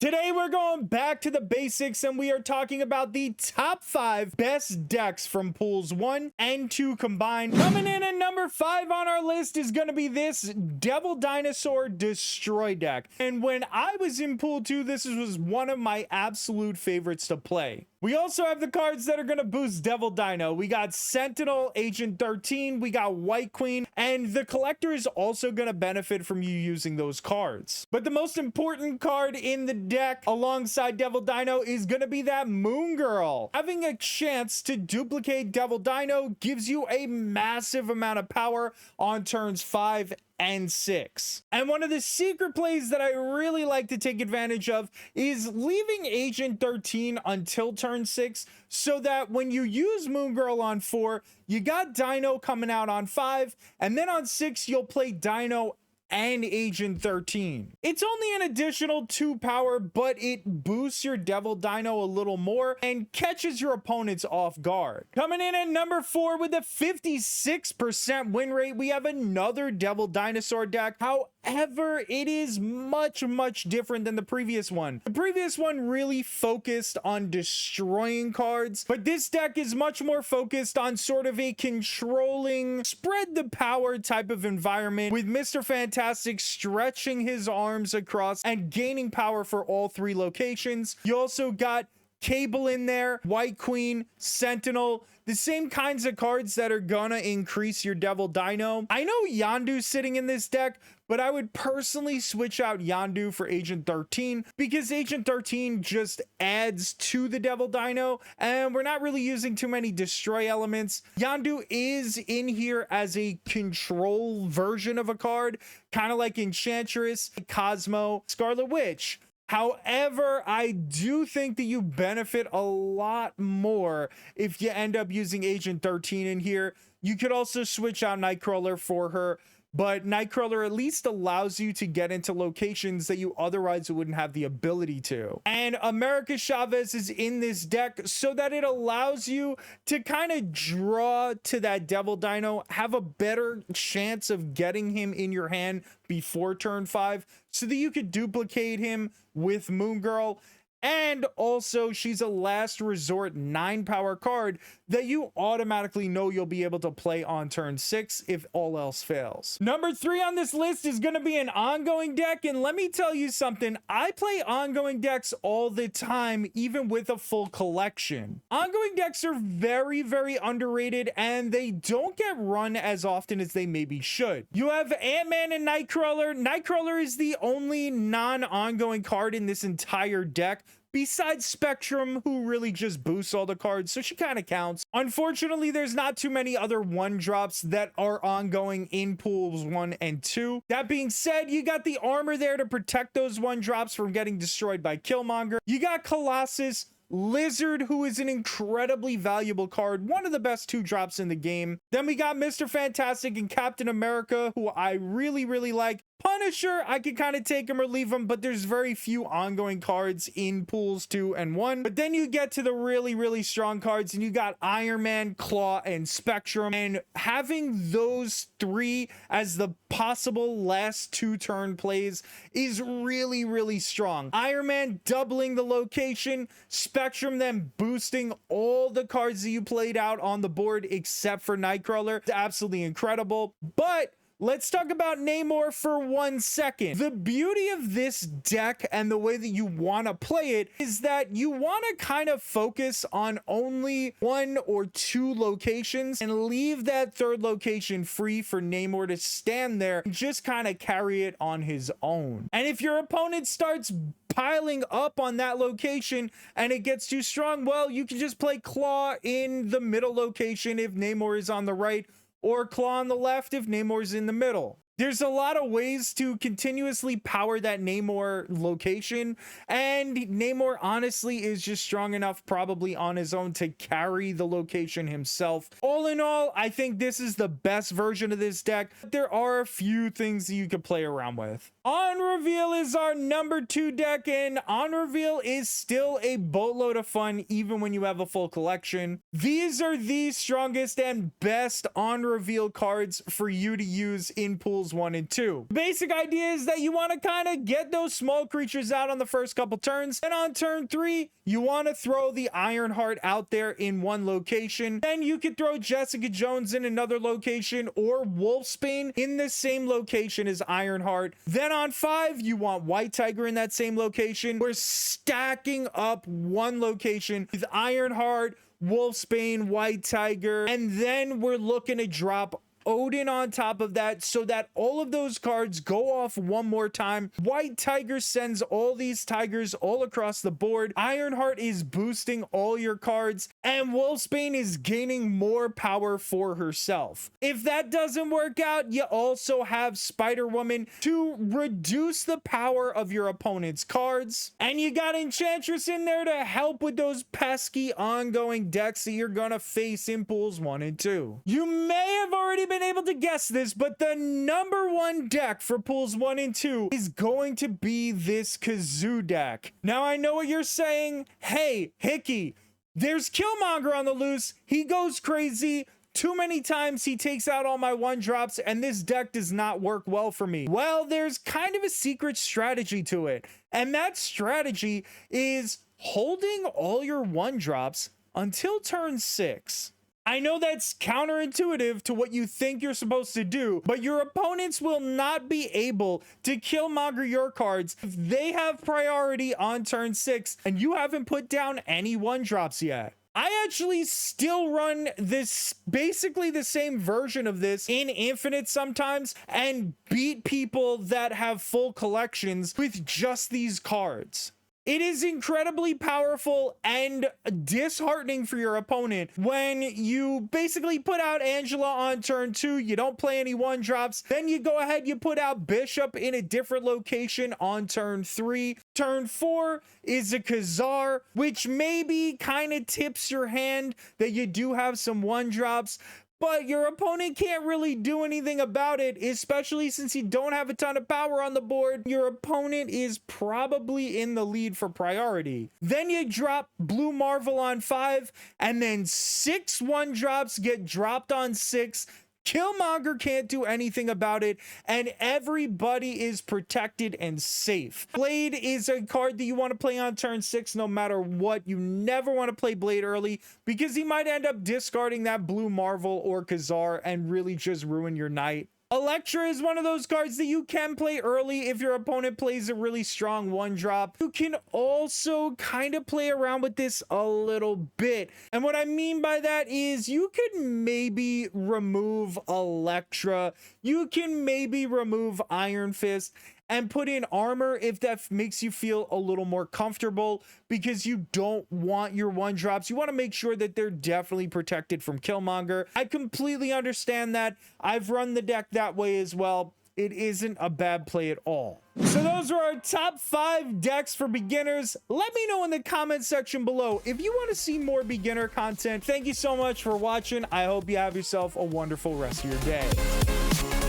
Today we're going back to the basics and we are talking about the top 5 best decks from pools 1 and 2 combined. Coming in at number 5 on our list is going to be this Devil Dinosaur Destroy deck. And when I was in pool 2, this was one of my absolute favorites to play. We also have the cards that are going to boost Devil Dino. We got Sentinel, Agent 13, we got White Queen, and the collector is also going to benefit from you using those cards. But the most important card in the deck alongside Devil Dino is going to be that Moon Girl. Having a chance to duplicate Devil Dino gives you a massive amount of power on turns 5 and 6. And one of the secret plays that I really like to take advantage of is leaving Agent 13 until turn 6 so that when you use Moon Girl on 4, you got Dino coming out on 5, and then on 6 you'll play Dino and Agent 13. It's only an additional 2 power, but it boosts your Devil Dino a little more and catches your opponents off guard. Coming in at number 4 with a 56% win rate, we have another Devil Dinosaur deck. However, it is much different than the previous one. The previous one really focused on destroying cards, but this deck is much more focused on sort of a controlling, spread the power type of environment, with Mr. Fantastic stretching his arms across and gaining power for all 3 locations. You also got Cable in there, White Queen, Sentinel, the same kinds of cards that are gonna increase your Devil Dino. I know Yondu's sitting in this deck, but I would personally switch out Yondu for Agent 13 because Agent 13 just adds to the Devil Dino and we're not really using too many destroy elements. Yondu is in here as a control version of a card, kind of like Enchantress, Cosmo, Scarlet Witch. However, I do think that you benefit a lot more if you end up using Agent 13 in here. You could also switch out Nightcrawler for her, but Nightcrawler at least allows you to get into locations that you otherwise wouldn't have the ability to. And America Chavez is in this deck so that it allows you to kind of draw to that Devil Dino, have a better chance of getting him in your hand before turn 5 so that you could duplicate him with Moon Girl. And also, she's a last resort 9 power card that you automatically know you'll be able to play on turn 6 if all else fails. Number 3 on this list is going to be an ongoing deck. And let me tell you something, I play ongoing decks all the time, even with a full collection. Ongoing decks are very underrated and they don't get run as often as they maybe should. You have Ant-Man and Nightcrawler. Nightcrawler is the only non-ongoing card in this entire deck, besides Spectrum, who really just boosts all the cards, so she kind of counts. Unfortunately, there's not too many other 1-drops that are ongoing in pools 1 and 2. That being said, you got the armor there to protect those 1-drops from getting destroyed by Killmonger. You got Colossus, Lizard, who is an incredibly valuable card, one of the best 2-drops in the game. Then we got Mr. Fantastic and Captain America, who I really like. Punisher, I can kind of take him or leave him, but there's very few ongoing cards in pools 2 and 1. But then you get to the really strong cards and you got Iron Man, Claw, and Spectrum. And having those 3 as the possible last 2-turn plays is really strong. Iron Man doubling the location, Spectrum then boosting all the cards that you played out on the board except for Nightcrawler. It's absolutely incredible. But let's talk about Namor for 1 second. The beauty of this deck and the way that you want to play it is that you want to kind of focus on only 1 or 2 locations and leave that 3rd location free for Namor to stand there and just kind of carry it on his own. And if your opponent starts piling up on that location and it gets too strong, well, you can just play Claw in the middle location if Namor is on the right, or Claw on the left if Namor's in the middle. There's a lot of ways to continuously power that Namor location, and Namor honestly is just strong enough probably on his own to carry the location himself. All in all, I think this is the best version of this deck. There are a few things that you could play around with. On Reveal is our number 2 deck, and On Reveal is still a boatload of fun even when you have a full collection. These are the strongest and best On Reveal cards for you to use in pools pools 1 and 2. Basic idea is that you want to kind of get those small creatures out on the first couple turns, and on turn 3 you want to throw the Ironheart out there in one location. Then you could throw Jessica Jones in another location, or Wolfsbane in the same location as Ironheart. Then on 5 you want White Tiger in that same location. We're stacking up one location with Ironheart, Wolfsbane, White Tiger, and then we're looking to drop Odin on top of that so that all of those cards go off one more time. White Tiger sends all these tigers all across the board. Ironheart is boosting all your cards, and Wolfsbane is gaining more power for herself. If that doesn't work out, you also have Spider-Woman to reduce the power of your opponent's cards, and you got Enchantress in there to help with those pesky ongoing decks that you're gonna face in pools 1 and 2. You may have already been able to guess this, but the number 1 deck for pools 1 and 2 is going to be this Kazoo deck. Now I know what you're saying. Hey, Hickey, there's Killmonger on the loose. He goes crazy. Too many times he takes out all my 1-drops, and this deck does not work well for me. Well, there's kind of a secret strategy to it, and that strategy is holding all your 1-drops until turn 6. I know that's counterintuitive to what you think you're supposed to do, but your opponents will not be able to Killmonger your cards if they have priority on turn 6 and you haven't put down any 1-drops yet. I actually still run this, basically the same version of this in Infinite sometimes, and beat people that have full collections with just these cards. It is incredibly powerful and disheartening for your opponent when you basically put out Angela on turn 2, you don't play any 1-drops, then you go ahead, you put out Bishop in a different location on turn 3. Turn 4 is a Khazar, which maybe kind of tips your hand that you do have some 1-drops, but your opponent can't really do anything about it, especially since you don't have a ton of power on the board. Your opponent is probably in the lead for priority. Then you drop Blue Marvel on 5, and then 6 1-drops get dropped on 6. Killmonger can't do anything about it, and everybody is protected and safe. Blade is a card that you want to play on turn 6 no matter what. You never want to play Blade early because he might end up discarding that Blue Marvel or Khazar and really just ruin your night. Elektra is one of those cards that you can play early if your opponent plays a really strong 1-drop. You can also kind of play around with this a little bit. And what I mean by that is you could maybe remove Elektra. You can maybe remove Iron Fist and put in armor if that makes you feel a little more comfortable, because you don't want your 1-drops. You want to make sure that they're definitely protected from Killmonger. I completely understand that. I've run the deck that way as well. It isn't a bad play at all. So those are our top 5 decks for beginners. Let me know in the comment section below if you want to see more beginner content. Thank you so much for watching. I hope you have yourself a wonderful rest of your day.